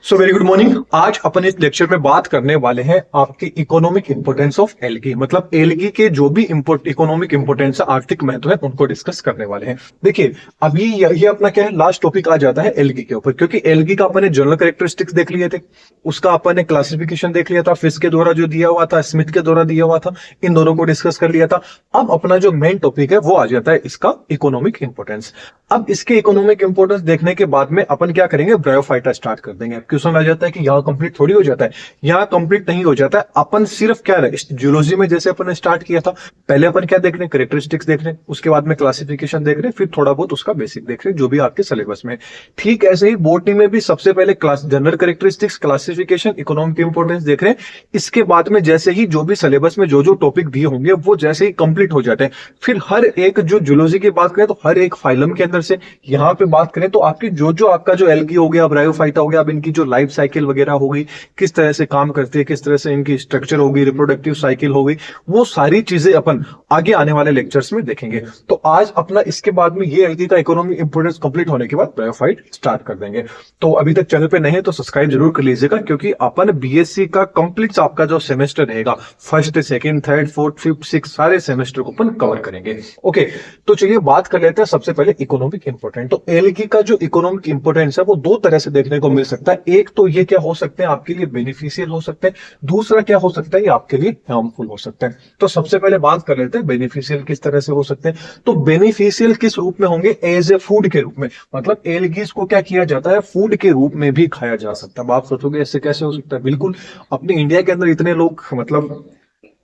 So very good morning. आज अपन इस lecture में बात करने वाले हैं आपकी इकोनॉमिक इंपोर्टेंस ऑफ एलगी, मतलब एलगी के जो भी इकोनॉमिक इंपोर्टेंस है, आर्थिक महत्व है, उनको डिस्कस करने वाले हैं। देखिए, अभी ये अपना क्या है, लास्ट टॉपिक आ जाता है एलगी के ऊपर, क्योंकि एलगी का अपन ने जनरल कैरेक्टरिस्टिक्स देख लिए थे, उसका अपन ने क्लासिफिकेशन देख लिया था, फिश के द्वारा जो दिया हुआ था, स्मिथ के द्वारा दिया हुआ था, इन दोनों को डिस्कस कर लिया था। अब अपना जो मेन टॉपिक है वो आ जाता है इसका इकोनॉमिक इंपोर्टेंस। अब इसके इकोनॉमिक इंपोर्टेंस देखने के बाद में अपन क्या करेंगे, ब्रायोफाइटा स्टार्ट कर देंगे। क्वेश्चन आ जाता है कि यहाँ कंप्लीट थोड़ी हो जाता है, यहाँ कंप्लीट नहीं हो जाता है। अपन सिर्फ क्या है, जियोलॉजी में जैसे अपन ने स्टार्ट किया था, पहले अपन क्या देख रहे हैं, कैरेक्टरिस्टिक्स देख रहे हैं, उसके बाद में क्लासिफिकेशन देख रहे हैं, फिर थोड़ा बहुत उसका बेसिक देख रहे हैं जो भी आपके सिलेबस में। ठीक ऐसे ही बॉटनी में भी सबसे पहले class general characteristics, classification, economic importance देख रहे हैं। इसके बाद में जैसे ही जो भी सिलेबस में जो जो टॉपिक दिए होंगे वो जैसे ही कंप्लीट हो जाते हैं, फिर हर एक जो जियोलॉजी की बात करें तो हर एक फाइलम के अंदर से यहाँ पे बात करें तो आपकी जो आपका जो एल्गी हो गया, ब्रायोफाइटा हो गया, अब इनकी जो लाइफ साइकिल वगैरह हो गई, किस तरह से काम करती है, किस तरह से इनकी स्ट्रक्चर होगी, रिप्रोडक्टिव साइकिल हो गई, वो सारी चीजें अपन आगे आने वाले लेक्चर्स में देखेंगे। तो आज अपना इसके बाद में ये एल्गी का इकोनॉमिक इंपोर्टेंस कंप्लीट होने के बाद ब्रायोफाइट स्टार्ट कर देंगे। तो अभी तक चैनल पे नहीं है तो सब्सक्राइब जरूर कर लीजिएगा, क्योंकि अपन बीएससी का कंप्लीट आपका जो सेमेस्टर रहेगा, first, second, third, fourth, fifth, six, सारे सेमेस्टर को अपन कवर करेंगे। ओके, तो चलिए बात कर लेते हैं सबसे पहले इकोनॉमिक इंपोर्टेंस। तो एलगी का जो इकोनॉमिक इंपोर्टेंस है वो दो तरह से देखने को मिल सकता है। एक तो ये क्या हो सकते हैं, आपके लिए बेनिफिशियल हो सकते हैं, दूसरा क्या हो सकता है, ये आपके लिए हार्मफुल हो सकते हैं। तो सबसे पहले बात कर लेते हैं बेनिफिशियल किस तरह से हो सकते हैं। तो बेनिफिशियल किस रूप में होंगे, एज ए फूड के रूप में, मतलब एलगीज को क्या किया जाता है, फूड के रूप में भी खाया जा सकता है। आप सोचोगे ऐसे कैसे हो सकता है, बिल्कुल अपने इंडिया के अंदर इतने लोग मतलब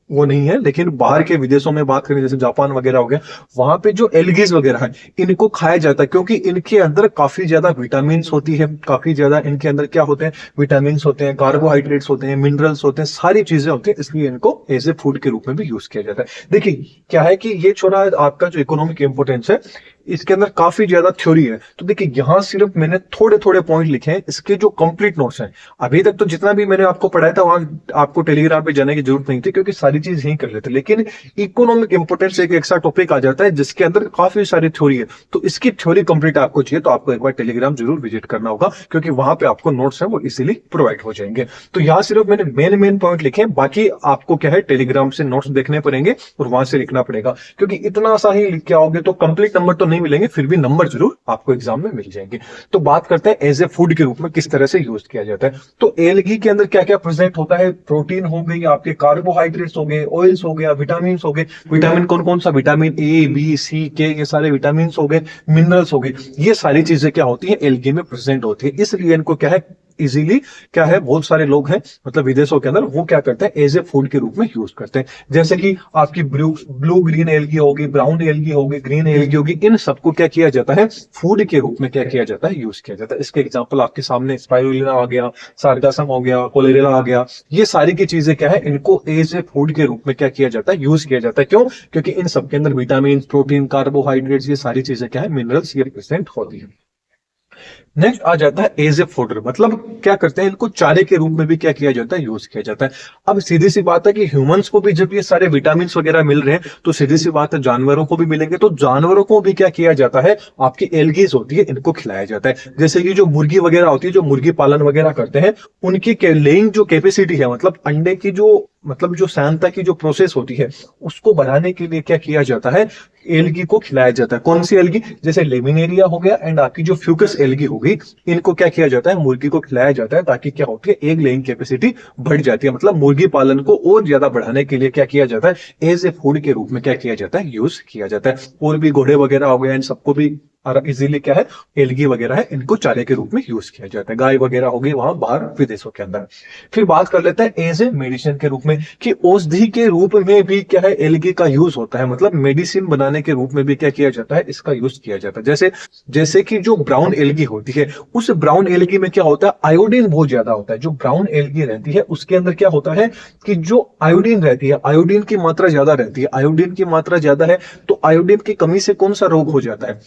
वो नहीं है, लेकिन बाहर के विदेशों में बात करें, जैसे जापान वगैरह हो गया, वहां पे जो एल्गीज वगैरह है इनको खाया जाता है, क्योंकि इनके अंदर काफी ज्यादा विटामिन होती है, काफी ज्यादा इनके अंदर क्या होते हैं, विटामिन होते हैं, कार्बोहाइड्रेट्स होते हैं, मिनरल्स होते हैं, सारी चीजें होती हैं, इसलिए इनको एज ए फूड के रूप में भी यूज किया जाता है। देखिए क्या है कि ये छोड़ा आपका जो इकोनॉमिक इंपोर्टेंस है, इसके अंदर काफी ज्यादा थ्योरी है। तो देखिए यहाँ सिर्फ मैंने थोड़े थोड़े पॉइंट लिखे हैं, इसके जो कंप्लीट नोट्स हैं अभी तक तो जितना भी मैंने आपको पढ़ाया था वहां आपको टेलीग्राम पे जाने की जरूरत नहीं थी, क्योंकि सारी चीज यही कर लेते। लेकिन इकोनॉमिक इंपोर्टेंस एक एक्स्ट्रा टॉपिक आ जाता है जिसके अंदर काफी सारी थ्योरी है, तो इसकी थ्योरी कंप्लीट आपको चाहिए तो आपको एक बार टेलीग्राम जरूर विजिट करना होगा, क्योंकि वहां पे आपको नोट्स है वो इजीली प्रोवाइड हो जाएंगे। तो यहाँ सिर्फ मैंने मेन पॉइंट लिखे, बाकी आपको क्या है टेलीग्राम से नोट्स देखने पड़ेंगे और वहां से लिखना पड़ेगा, क्योंकि इतना सा ही लिख के आओगे तो कंप्लीट नंबर तो नहीं मिलेंगे, फिर भी नंबर जरूर आपको एग्जाम में मिल जाएंगे। तो बात करते हैं एज ए फूड के रूप में किस तरह से यूज किया जाता है। तो एलगी के अंदर क्या क्या प्रेजेंट होता है, प्रोटीन हो गई, आपके कार्बोहाइड्रेट्स हो गए, ऑयल्स हो गया, विटामिन हो गए। विटामिन कौन कौन सा, विटामिन ए, बी, सी, के, ये सारे विटामिन हो गए, मिनरल्स हो गए, ये सारी चीजें क्या होती है एलगी में प्रेजेंट होती है। इसलिए इनको क्या है इजीली क्या है, बहुत सारे लोग हैं मतलब विदेशों के अंदर, वो क्या करते हैं एज ए फूड के रूप में यूज करते हैं। जैसे कि आपकी ब्लू ग्रीन एलगी होगी, ब्राउन एलगी होगी, ग्रीन एलगी होगी, इन सबको क्या किया जाता है, फूड के रूप में क्या किया जाता है, यूज किया जाता है। इसके एग्जांपल आपके सामने स्पाइरुलिना आ गया, सार्गासम हो गया, कोलेरेला आ गया, ये सारी की चीजें क्या है, इनको एज ए फूड के रूप में क्या किया जाता है, यूज किया जाता है। क्यों, क्योंकि इन सबके अंदर विटामिन, प्रोटीन, कार्बोहाइड्रेट्स, ये सारी चीजें क्या है, मिनरल्स, ये प्रेजेंट होती है। नेक्स्ट आ जाता है एज ए फूडर, मतलब क्या करते हैं, इनको चारे के रूप में भी क्या किया जाता है, यूज किया जाता है। अब सीधी सी बात है कि ह्यूमंस को भी जब ये सारे विटामिन वगैरह मिल रहे हैं तो सीधी सी बात है जानवरों को भी मिलेंगे, तो जानवरों को भी क्या किया जाता है, आपकी एल्गीज होती है इनको खिलाया जाता है। जैसे कि जो मुर्गी वगैरह होती है, जो मुर्गी पालन वगैरह करते हैं, उनकी लेइंग जो कैपेसिटी है, मतलब अंडे की जो मतलब जो सैंता की जो प्रोसेस होती है उसको बढ़ाने के लिए क्या किया जाता है, एल्गी को खिलाया जाता है। कौन सी एल्गी, जैसे लेमिनेरिया हो गया एंड आपकी जो फ्यूकस एल्गी होगी, इनको क्या किया जाता है, मुर्गी को खिलाया जाता है, ताकि क्या होती है, एग लेइंग कैपेसिटी बढ़ जाती है। मतलब मुर्गी पालन को और ज्यादा बढ़ाने के लिए क्या किया जाता है, एज ए फूड के रूप में क्या किया जाता है, यूज किया जाता है। और भी घोड़े वगैरह हो गए, इन सबको भी इजीली क्या है, एल्गी वगैरह है, इनको चारे के रूप में यूज किया जाता है। गाय वगैरह हो गई वहां बाहर विदेशों के अंदर। फिर बात कर लेते हैं एज ए मेडिसिन के रूप में, कि औषधि के रूप में भी क्या है एल्गी का यूज होता है, मतलब मेडिसिन बनाने के रूप में भी क्या किया जाता है, इसका यूज किया जाता है। जैसे कि जो ब्राउन एल्गी होती है, उस ब्राउन एल्गी में क्या होता है, आयोडीन बहुत ज्यादा होता है। जो ब्राउन एल्गी रहती है उसके अंदर क्या होता है कि जो आयोडीन रहती है, आयोडीन की मात्रा ज्यादा रहती है। आयोडीन की मात्रा ज्यादा है तो आयोडीन की कमी से कौन सा रोग हो जाता है,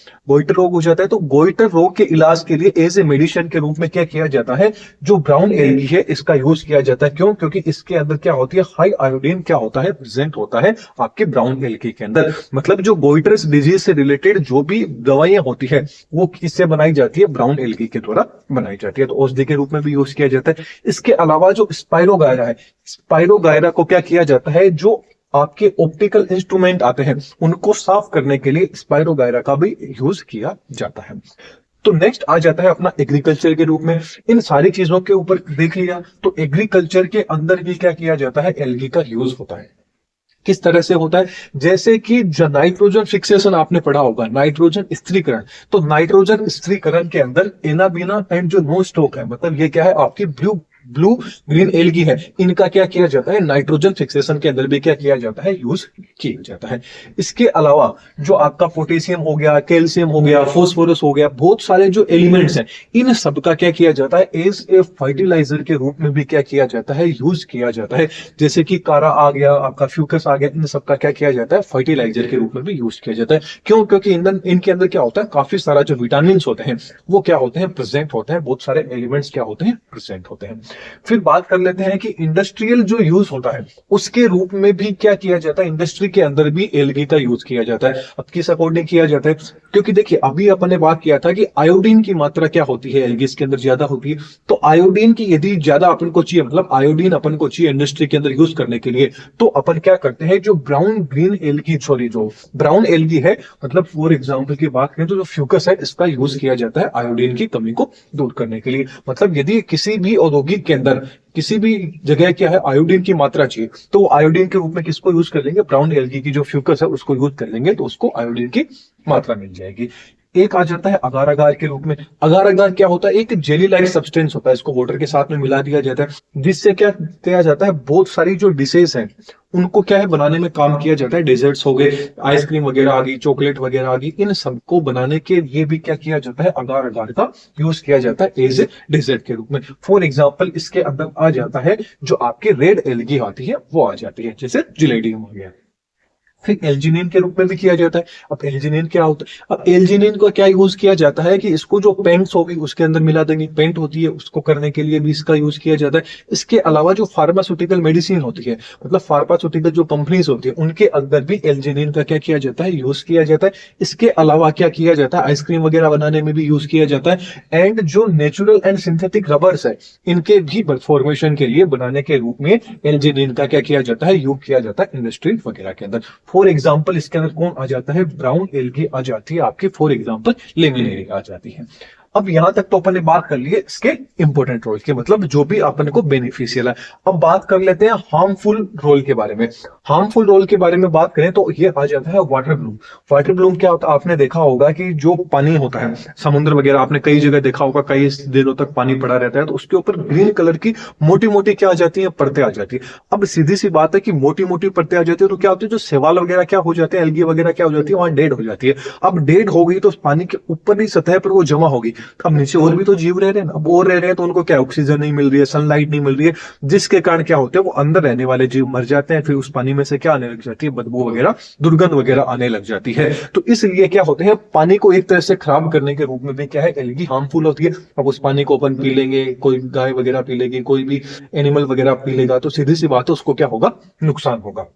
गोइटर रोग हो जाता है, तो गोइटर रोग के इलाज के लिए एज ए मेडिसिन के रूप में क्या किया जाता है, जो ब्राउन एलगी है इसका यूज किया जाता है। क्यों? क्योंकि इसके अंदर क्या होती है, हाई आयोडीन क्या होता है, प्रेजेंट होता है आपके ब्राउन एलगी के अंदर। मतलब जो गोइटर्स डिजीज से रिलेटेड जो भी दवाइयां होती है वो किससे बनाई जाती है, ब्राउन एलगी के द्वारा बनाई जाती है, तो औषधि के रूप में भी यूज किया जाता है। इसके अलावा जो स्पाइरोगायरा है, स्पाइरोगायरा को क्या किया जाता है, जो आपके ऑप्टिकल इंस्ट्रूमेंट आते हैं उनको साफ करने के लिए स्पाइरोगायरा का भी यूज किया जाता है। तो नेक्स्ट आ जाता है अपना एग्रीकल्चर के रूप में। इन सारी चीजों के ऊपर देख लिया, तो एग्रीकल्चर के अंदर भी क्या किया जाता है, एलगी का यूज होता है। किस तरह से होता है, जैसे कि जो नाइट्रोजन फिक्सेशन आपने पढ़ा होगा, नाइट्रोजन स्थिरीकरण, तो नाइट्रोजन स्थिरीकरण के अंदर एनाबीना एंड जो नो स्टॉक है, मतलब ये क्या है, आपकी ब्लू ग्रीन एल्गी है, इनका क्या किया जाता है, नाइट्रोजन फिक्सेशन के अंदर भी क्या किया जाता है, यूज किया जाता है। इसके अलावा जो आपका पोटेशियम हो गया, कैल्शियम हो गया, फास्फोरस हो गया, बहुत सारे जो एलिमेंट्स हैं, इन सब का क्या किया जाता है, एज ए फर्टिलाइजर के रूप में भी क्या किया जाता है, यूज किया जाता है। जैसे कि कारा आ गया, आपका फ्यूकस आ गया, इन सब का क्या किया जाता है, फर्टिलाइजर के रूप में भी यूज किया जाता है। क्यों? क्योंकि इनके अंदर क्या होता है, काफी सारा जो विटामिन होते हैं वो क्या होते हैं, प्रेजेंट होते हैं, बहुत सारे एलिमेंट्स क्या होते हैं, प्रेजेंट होते हैं। फिर बात कर लेते हैं कि इंडस्ट्रियल जो यूज होता है उसके रूप में भी क्या किया जाता है, इंडस्ट्री के अंदर भी एलगी का यूज किया जाता है। अब किस अकॉर्डिंग किया जाता है, क्योंकि देखिए अभी अपन ने बात किया था कि आयोडीन की मात्रा क्या होती है, एलगी के अंदर ज्यादा होती है, तो आयोडीन की यदि ज्यादा अपन को चाहिए, मतलब आयोडीन अपन को चाहिए इंडस्ट्री के अंदर यूज करने के लिए, तो अपन क्या करते हैं, जो ब्राउन ग्रीन एलगी, सॉरी जो ब्राउन एलगी है, मतलब फॉर एग्जाम्पल की बात करें तो जो फ्यूकस है इसका यूज किया जाता है आयोडीन की कमी को दूर करने के लिए। मतलब यदि किसी भी औद्योगिक के अंदर किसी भी जगह क्या है, आयोडीन की मात्रा चाहिए, तो आयोडीन के रूप में किसको यूज कर लेंगे, ब्राउन एल्गी की जो फ्यूकस है उसको यूज कर लेंगे, तो उसको आयोडीन की मात्रा मिल जाएगी। एक आ जाता है अगार अगार के रूप में। अगार अगार क्या होता है, एक जेली लाइक सब्सटेंस होता है, इसको वाटर के साथ में मिला दिया जाता है, जिससे क्या किया जाता है, बहुत सारी जो डिशेज हैं उनको क्या है बनाने में काम किया जाता है। डेजर्ट्स हो गए, आइसक्रीम वगैरह आ गई, चॉकलेट वगैरह आ गई, इन सबको बनाने के लिए भी क्या किया जाता है, अगार अगार का यूज किया जाता है एज ए डेजर्ट के रूप में। फॉर एग्जाम्पल इसके अंदर आ जाता है जो आपकी रेड एल्गी आती है वो आ जाती है, जैसे जिलेडियम हो गया। फिर एल्जीनिन के रूप में भी किया जाता है। अब एल्जीनिन क्या होता है, अब एल्जीनिन को क्या यूज किया जाता है कि इसको जो पेंट्स होगी उसके अंदर मिला देंगे, पेंट होती है उसको करने के लिए भी इसका यूज किया जाता है। इसके अलावा जो फार्मास्यूटिकल मेडिसिन होती है, मतलब फार्मास्यूटिकल जो कंपनीज होती है उनके अंदर भी एल्जीनिन का क्या किया जाता है, यूज किया जाता है। इसके अलावा क्या किया जाता है, आइसक्रीम वगैरह बनाने में भी यूज किया जाता है। एंड जो नेचुरल एंड सिंथेटिक रबर्स है इनके भी फॉर्मेशन के लिए बनाने के रूप में एल्जीनिन का क्या किया जाता है, यूज किया जाता है इंडस्ट्री वगैरह के अंदर। फॉर एग्जाम्पल इसके अंदर कौन आ जाता है, ब्राउन एल्गी आ जाती है आपकी, फॉर एग्जाम्पल लेमिनेरिया आ जाती है। अब यहां तक तो अपन ने बात कर ली है इसके इंपॉर्टेंट रोल के, मतलब जो भी अपन को बेनिफिशियल है। अब बात कर लेते हैं हार्मफुल रोल के बारे में। हार्मफुल रोल के बारे में बात करें तो ये आ जाता है वाटर ब्लूम। वाटर ब्लूम क्या होता है, आपने देखा होगा कि जो पानी होता है समुद्र वगैरह, आपने कई जगह देखा होगा, कई दिनों तक पानी पड़ा रहता है, तो उसके ऊपर ग्रीन कलर की मोटी मोटी क्या आ जाती है, परतें आ जाती है। अब सीधी सी बात है कि मोटी मोटी परतें आ जाती है तो क्या होती है, जो शैवाल वगैरह क्या हो जाते हैं, एल्गी वगैरह क्या हो जाती है, वहां डेड हो जाती है। अब डेड हो गई तो पानी के ऊपर ही सतह पर वो जमा होगी, अब नीचे और भी तो जीव रह रहे हैं, अब और रह रहे हैं तो उनको क्या ऑक्सीजन नहीं मिल रही है, सनलाइट नहीं मिल रही है, जिसके कारण क्या होते हैं वो अंदर रहने वाले जीव मर जाते हैं। फिर उस पानी में से क्या आने लग जाती है, बदबू वगैरह, दुर्गंध वगैरह आने लग जाती है। तो इसलिए क्या होते हैं, पानी को एक तरह से खराब करने के रूप में भी क्या है, एल्गी हार्मफुल होती है। अब उस पानी को अपन पी लेंगे, कोई गाय वगैरह पी लेगी, कोई भी एनिमल वगैरह पी लेगा, तो सीधी सी बात है उसको क्या होगा, नुकसान होगा।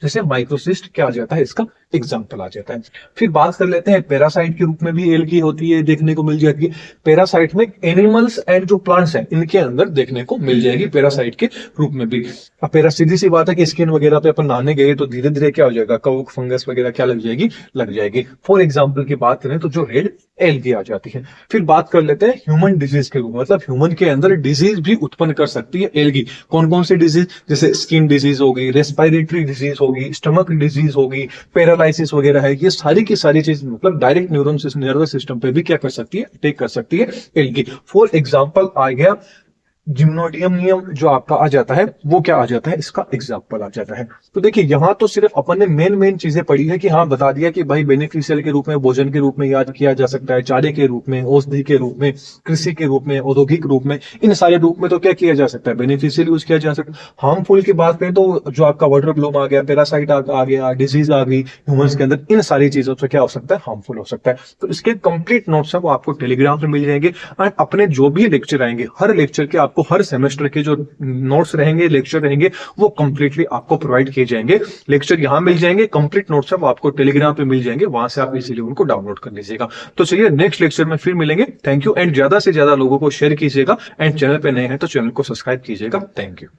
जैसे माइक्रोसिस्ट क्या आ जाता है, इसका एग्जाम्पल आ जाता है। फिर बात कर लेते हैं पैरासाइट के रूप में भी एल्गी होती है, देखने को मिल जाती है। पैरासाइट में एनिमल्स एंड जो प्लांट्स हैं इनके अंदर देखने को मिल जाएगी पैरासाइट के रूप में भी। अब पैरा सीधी सी बात है कि स्किन वगैरह पे अपन नहाने गए तो धीरे धीरे क्या हो जाएगा, कवक फंगस वगैरह क्या लग जाएगी, लग जाएगी। फॉर एग्जाम्पल की बात करें तो जो रेड एल्गी आ जाती है। फिर बात कर लेते हैं ह्यूमन डिजीज के रूप में, मतलब ह्यूमन के अंदर डिजीज भी उत्पन्न कर सकती है एल्गी। कौन कौन सी डिजीज, जैसे स्किन डिजीज होगी, रेस्पिरेटरी डिजीज होगी, स्टमक डिजीज होगी, पैरालाइसिस वगैरह है, ये सारी की सारी चीज मतलब डायरेक्ट नर्वस सिस्टम पे भी क्या कर सकती है, अटैक कर सकती है एल्गी। फॉर एग्जाम्पल आ गया जिम्नोडियम जो आपका आ जाता है वो क्या आ जाता है, इसका एग्जाम्पल आ जाता है। तो देखिए यहाँ तो सिर्फ अपन ने मेन चीजें पढ़ी है कि हाँ बता दिया कि भाई बेनिफिशियल के रूप में, भोजन के रूप में याद किया जा सकता है, चारे के रूप में, औषधि के रूप में, कृषि के रूप में, औद्योगिक रूप में, इन सारे रूप में तो क्या किया जा सकता है, बेनिफिशियल यूज किया जा सकता है। हार्मफुल की बात करें तो जो आपका वाटर ब्लूम आ गया, पैरासाइट आ गया, डिजीज आ गई ह्यूमंस के अंदर, इन सारी चीजों से क्या हो सकता है, हार्मफुल हो सकता है। तो इसके कंप्लीट नोट्स है वो आपको टेलीग्राम पे मिल जाएंगे। एंड अपने जो भी लेक्चर आएंगे, हर लेक्चर के आपको हर सेमेस्टर के जो नोट्स रहेंगे, लेक्चर रहेंगे, वो कंप्लीटली आपको प्रोवाइड किए जाएंगे। लेक्चर यहां मिल जाएंगे, कंप्लीट नोट्स है वो आपको टेलीग्राम पे मिल जाएंगे, वहां से आप इजीली उनको डाउनलोड कर लीजिएगा। तो चलिए नेक्स्ट लेक्चर में फिर मिलेंगे। Thank you. एंड ज्यादा से ज्यादा लोगों को शेयर कीजिएगा। एंड चैनल पे नए हैं तो चैनल को सब्सक्राइब कीजिएगा। Thank you.